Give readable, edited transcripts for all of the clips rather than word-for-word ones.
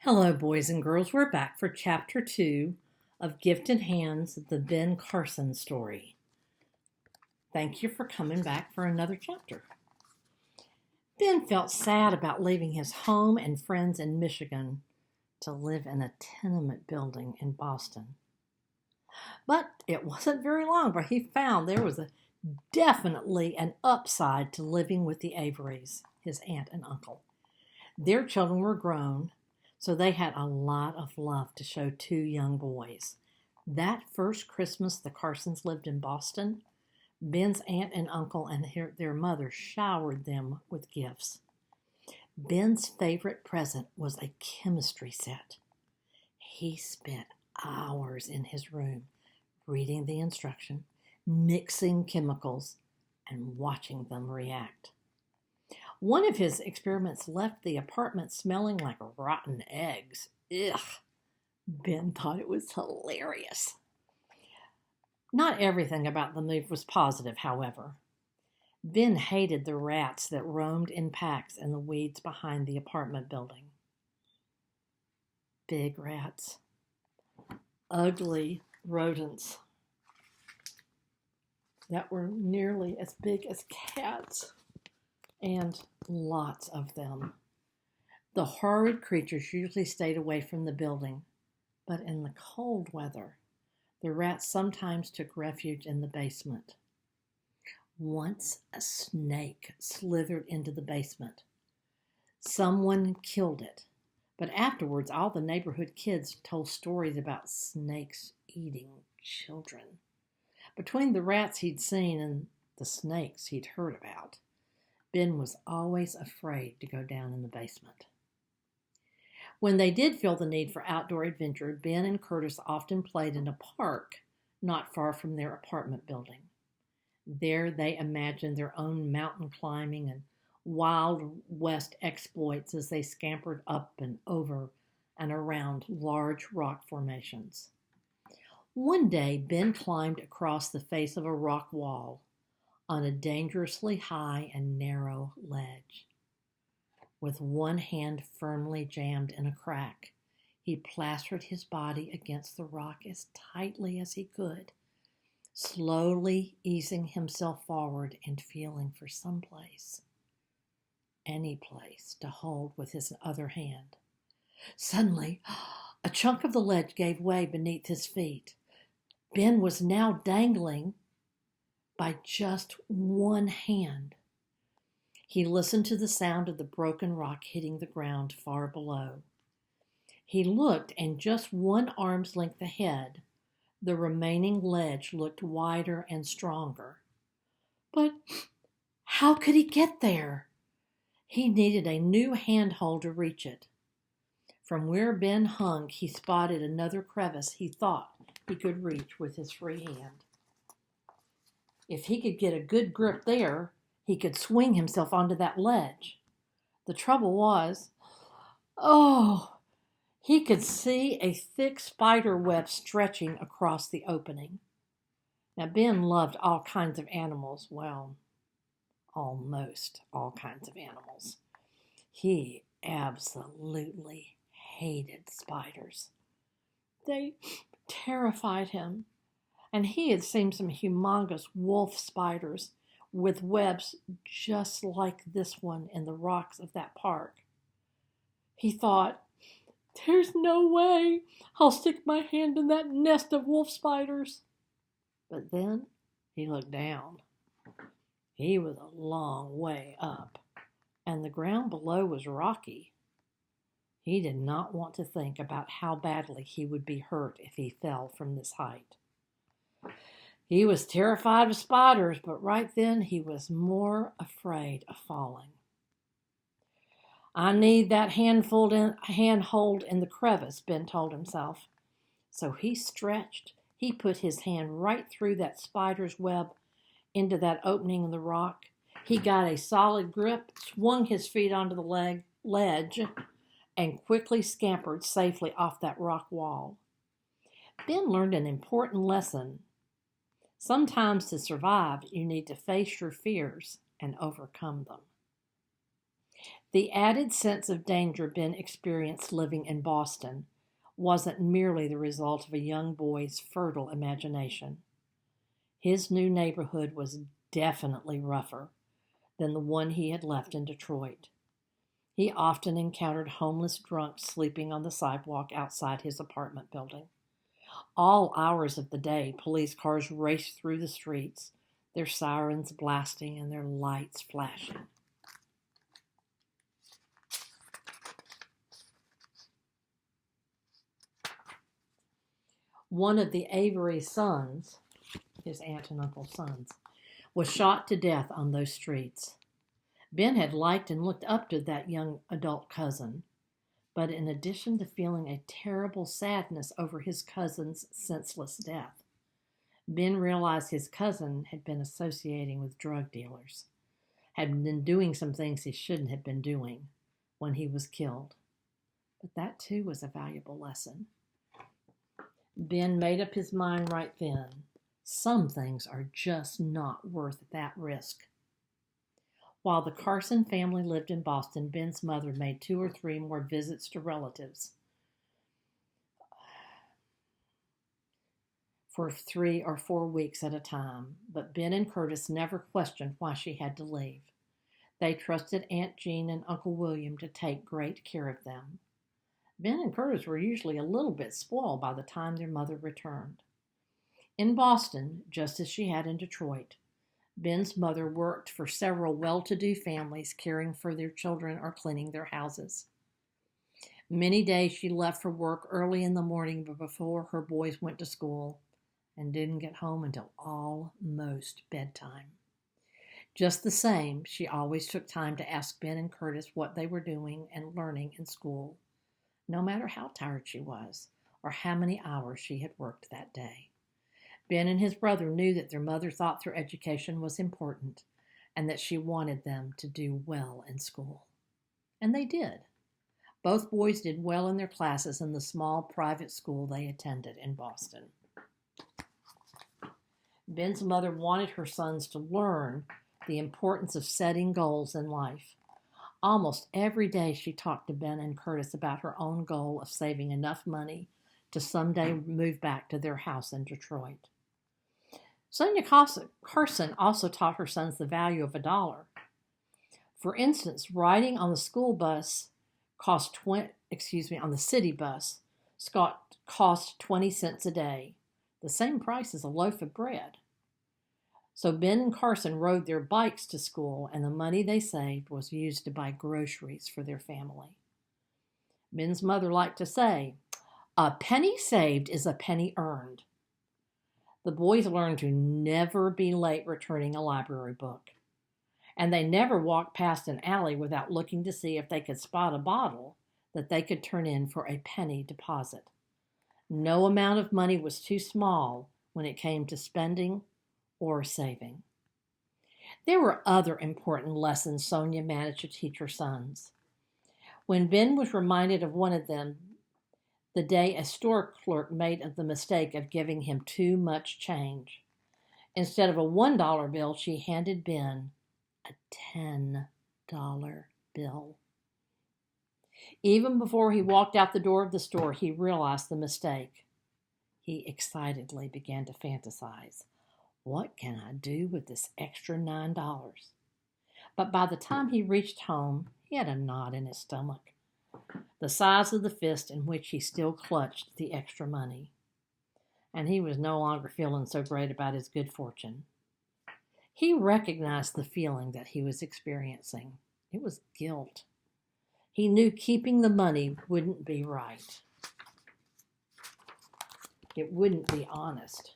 Hello, boys and girls. We're back for Chapter 2 of Gifted Hands, the Ben Carson story. Thank you for coming back for another chapter. Ben felt sad about leaving his home and friends in Michigan to live in a tenement building in Boston. But it wasn't very long before he found there was definitely an upside to living with the Averys, his aunt and uncle. Their children were grown, so they had a lot of love to show two young boys. That first Christmas the Carsons lived in Boston, Ben's aunt and uncle and their mother showered them with gifts. Ben's favorite present was a chemistry set. He spent hours in his room reading the instruction, mixing chemicals, and watching them react. One of his experiments left the apartment smelling like rotten eggs. Ugh! Ben thought it was hilarious. Not everything about the move was positive, however. Ben hated the rats that roamed in packs in the weeds behind the apartment building. Big rats. Ugly rodents that were nearly as big as cats. And lots of them. The horrid creatures usually stayed away from the building, but in the cold weather, the rats sometimes took refuge in the basement. Once a snake slithered into the basement. Someone killed it, but afterwards all the neighborhood kids told stories about snakes eating children. Between the rats he'd seen and the snakes he'd heard about, Ben was always afraid to go down in the basement. When they did feel the need for outdoor adventure, Ben and Curtis often played in a park not far from their apartment building. There they imagined their own mountain climbing and Wild West exploits as they scampered up and over and around large rock formations. One day, Ben climbed across the face of a rock wall on a dangerously high and narrow ledge. With one hand firmly jammed in a crack, he plastered his body against the rock as tightly as he could, slowly easing himself forward and feeling for some place, any place, to hold with his other hand. Suddenly, a chunk of the ledge gave way beneath his feet. Ben was now dangling by just one hand. He listened to the sound of the broken rock hitting the ground far below. He looked, and just one arm's length ahead, the remaining ledge looked wider and stronger. But how could he get there? He needed a new handhold to reach it. From where Ben hung, he spotted another crevice he thought he could reach with his free hand. If he could get a good grip there, he could swing himself onto that ledge. The trouble was, he could see a thick spider web stretching across the opening. Now, Ben loved all kinds of animals. Well, almost all kinds of animals. He absolutely hated spiders. They terrified him. And he had seen some humongous wolf spiders with webs just like this one in the rocks of that park. He thought, there's no way I'll stick my hand in that nest of wolf spiders. But then he looked down. He was a long way up, and the ground below was rocky. He did not want to think about how badly he would be hurt if he fell from this height. He was terrified of spiders, but right then he was more afraid of falling. I need that handhold in the crevice, Ben told himself. So he stretched. He put his hand right through that spider's web into that opening in the rock. He got a solid grip, swung his feet onto the ledge, and quickly scampered safely off that rock wall. Ben learned an important lesson. Sometimes to survive, you need to face your fears and overcome them. The added sense of danger Ben experienced living in Boston wasn't merely the result of a young boy's fertile imagination. His new neighborhood was definitely rougher than the one he had left in Detroit. He often encountered homeless drunks sleeping on the sidewalk outside his apartment building. All hours of the day, police cars raced through the streets, their sirens blasting and their lights flashing. One of the Avery sons, his aunt and uncle's sons, was shot to death on those streets. Ben had liked and looked up to that young adult cousin, but in addition to feeling a terrible sadness over his cousin's senseless death, Ben realized his cousin had been associating with drug dealers, had been doing some things he shouldn't have been doing when he was killed. But that too was a valuable lesson. Ben made up his mind right then. Some things are just not worth that risk. While the Carson family lived in Boston, Ben's mother made 2 or 3 more visits to relatives for 3 or 4 weeks at a time, but Ben and Curtis never questioned why she had to leave. They trusted Aunt Jean and Uncle William to take great care of them. Ben and Curtis were usually a little bit spoiled by the time their mother returned. In Boston, just as she had in Detroit, Ben's mother worked for several well-to-do families caring for their children or cleaning their houses. Many days she left for work early in the morning before her boys went to school and didn't get home until almost bedtime. Just the same, she always took time to ask Ben and Curtis what they were doing and learning in school, no matter how tired she was or how many hours she had worked that day. Ben and his brother knew that their mother thought their education was important and that she wanted them to do well in school. And they did. Both boys did well in their classes in the small private school they attended in Boston. Ben's mother wanted her sons to learn the importance of setting goals in life. Almost every day she talked to Ben and Curtis about her own goal of saving enough money to someday move back to their house in Detroit. Sonia Carson also taught her sons the value of $1. For instance, riding on the school bus on the city bus cost 20 cents a day, the same price as a loaf of bread. So Ben and Carson rode their bikes to school, and the money they saved was used to buy groceries for their family. Ben's mother liked to say, "A penny saved is a penny earned." The boys learned to never be late returning a library book, and they never walked past an alley without looking to see if they could spot a bottle that they could turn in for a penny deposit. No amount of money was too small when it came to spending or saving. There were other important lessons Sonia managed to teach her sons. When Ben was reminded of one of them, the day a store clerk made the mistake of giving him too much change. Instead of a $1 bill, she handed Ben a $10 bill. Even before he walked out the door of the store, he realized the mistake. He excitedly began to fantasize. What can I do with this extra $9? But by the time he reached home, he had a knot in his stomach, the size of the fist in which he still clutched the extra money. And he was no longer feeling so great about his good fortune. He recognized the feeling that he was experiencing. It was guilt. He knew keeping the money wouldn't be right. It wouldn't be honest.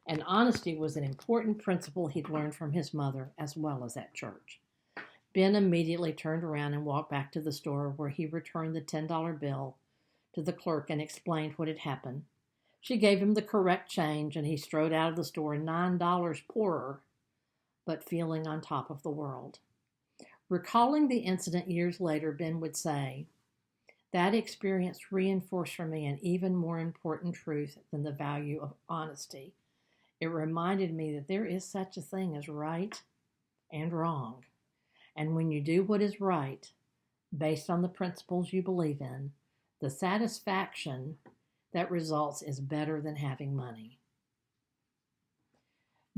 And honesty was an important principle he'd learned from his mother as well as at church. Ben immediately turned around and walked back to the store, where he returned the $10 bill to the clerk and explained what had happened. She gave him the correct change, and he strode out of the store $9 poorer, but feeling on top of the world. Recalling the incident years later, Ben would say, "That experience reinforced for me an even more important truth than the value of honesty. It reminded me that there is such a thing as right and wrong. And when you do what is right, based on the principles you believe in, the satisfaction that results is better than having money.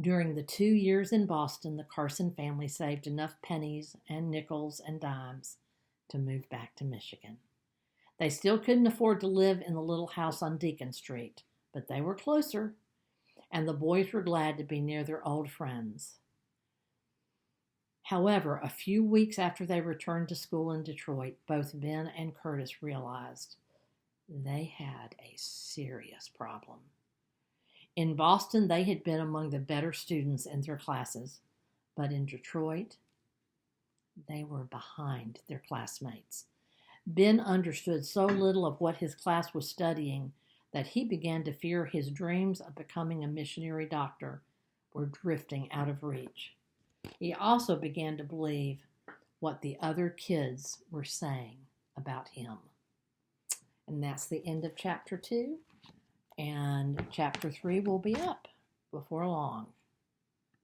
During the 2 years in Boston, the Carson family saved enough pennies and nickels and dimes to move back to Michigan. They still couldn't afford to live in the little house on Deacon Street, but they were closer, and the boys were glad to be near their old friends. However, a few weeks after they returned to school in Detroit, both Ben and Curtis realized they had a serious problem. In Boston, they had been among the better students in their classes, but in Detroit, they were behind their classmates. Ben understood so little of what his class was studying that he began to fear his dreams of becoming a missionary doctor were drifting out of reach. He also began to believe what the other kids were saying about him. And that's the end of chapter 2. And chapter 3 will be up before long.